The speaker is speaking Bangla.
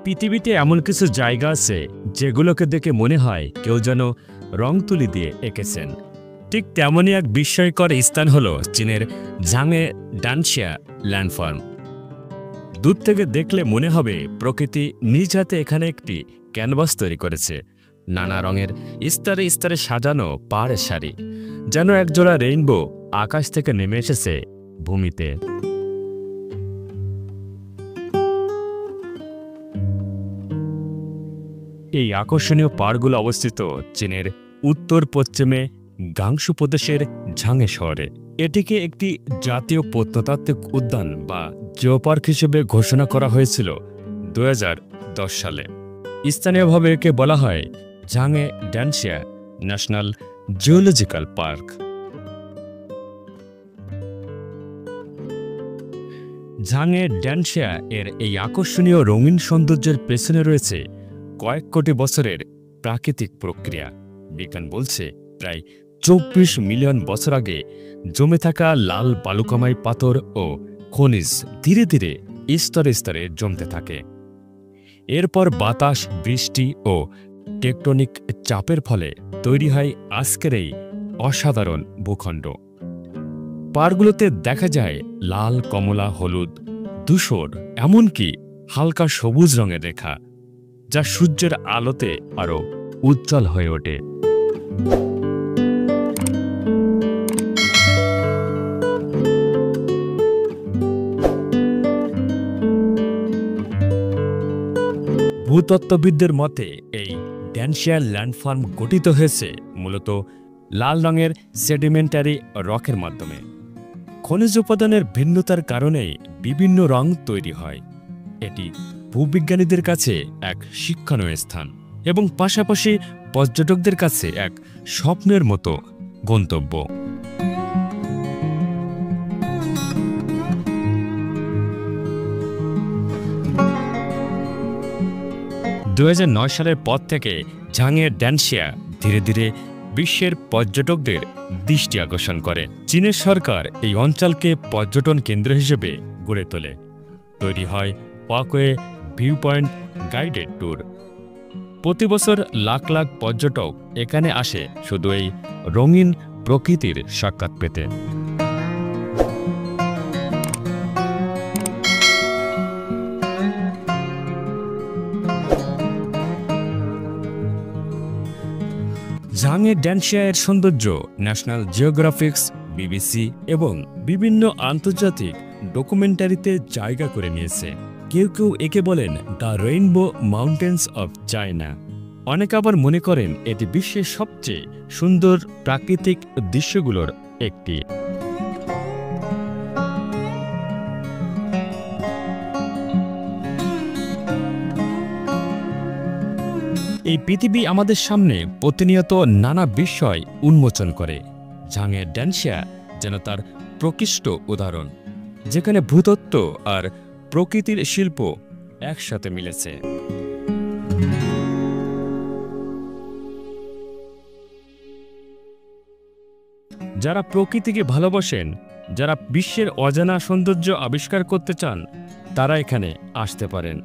পৃথিবীতে এমন কিছু জায়গা আছে যেগুলোকে দেখে মনে হয় কেউ যেন রং তুলি দিয়ে এঁকেছেন। ঠিক তেমনই এক বিস্ময়কর স্থান হল চীনের ঝাংয়ে ডানশিয়া ল্যান্ডফর্ম। দূর থেকে দেখলে মনে হবে প্রকৃতি নিজ হাতে এখানে একটি ক্যানভাস তৈরি করেছে, নানা রঙের স্তরে স্তরে সাজানো পাহাড়ের সারি, যেন একজোড়া রেইনবো আকাশ থেকে নেমে এসেছে ভূমিতে। এই আকর্ষণীয় পাহাড়গুলো অবস্থিত চীনের উত্তর পশ্চিমে গাংসু প্রদেশের ঝাংয়ে শহরে। এটিকে একটি জাতীয় প্রত্নতাত্ত্বিক উদ্যান বা জিও পার্ক হিসেবে ঘোষণা করা হয়েছিল 2010 সালে। স্থানীয়ভাবে একে বলা হয় ঝাংয়ে ডানশিয়া ন্যাশনাল জিওলজিক্যাল পার্ক। ঝাংয়ে ডানশিয়া এর এই আকর্ষণীয় রঙিন সৌন্দর্যের পেছনে রয়েছে কয়েক কোটি বছরের প্রাকৃতিক প্রক্রিয়া। বিজ্ঞান বলছে প্রায় 24 মিলিয়ন বছর আগে জমে থাকা লাল বালুকাময় পাথর ও খনিজ ধীরে ধীরে স্তরে স্তরে জমতে থাকে। এরপর বাতাস, বৃষ্টি ও টেকটনিক চাপের ফলে তৈরি হয় আজকের এই অসাধারণ ভূখণ্ড। পাহাড়গুলোতে দেখা যায় লাল, কমলা, হলুদ, ধূসর, এমনকি হালকা সবুজ রঙের রেখা, যা সূর্যের আলোতে আরও উজ্জ্বল হয়ে ওঠে। ভূতত্ত্ববিদদের মতে এই ডানশিয়া ল্যান্ডফর্ম গঠিত হয়েছে মূলত লাল রঙের সেডিমেন্টারি রকের মাধ্যমে। খনিজ উপাদানের ভিন্নতার কারণেই বিভিন্ন রং তৈরি হয়। এটি ভূবিজ্ঞানীদের কাছে এক শিক্ষণীয় স্থান এবং পাশাপাশি পর্যটকদের কাছে এক স্বপ্নের মতো গন্তব্য। 2009 সালের পর থেকে ঝাংয়ে ডানশিয়া ধীরে ধীরে বিশ্বের পর্যটকদের দৃষ্টি আকর্ষণ করে। চীনের সরকার এই অঞ্চলকে পর্যটন কেন্দ্র হিসেবে গড়ে তোলে। তৈরি হয় walkway, view point, guided tour. প্রতি বছর লাখ লাখ পর্যটক এখানে আসে শুধু এই রঙিন প্রকৃতির সাক্ষাৎ পেতে। ঝাংয়ে ডানশিয়া এর সৌন্দর্য ন্যাশনাল জিওগ্রাফিক্স, বিবিসি এবং বিভিন্ন আন্তর্জাতিক ডকুমেন্টারিতে জায়গা করে নিয়েছে। কেউ কেউ একে বলেন the rainbow mountains of China. অনেকে আবার মনে করেন এটি বিশ্বের সবচেয়ে সুন্দর প্রাকৃতিক দৃশ্যগুলোর একটি। এই পৃথিবী আমাদের সামনে প্রতিনিয়ত নানা বিষয় উন্মোচন করে। ঝাংয়ে ডানশিয়া যেন তার প্রকৃষ্ট উদাহরণ, যেখানে ভূতত্ত্ব আর প্রকৃতির শিল্প একসাথে মিলেছে। যারা প্রকৃতিকে ভালোবাসেন, যারা বিশ্বের অজানা সৌন্দর্য আবিষ্কার করতে চান, তারা এখানে আসতে পারেন।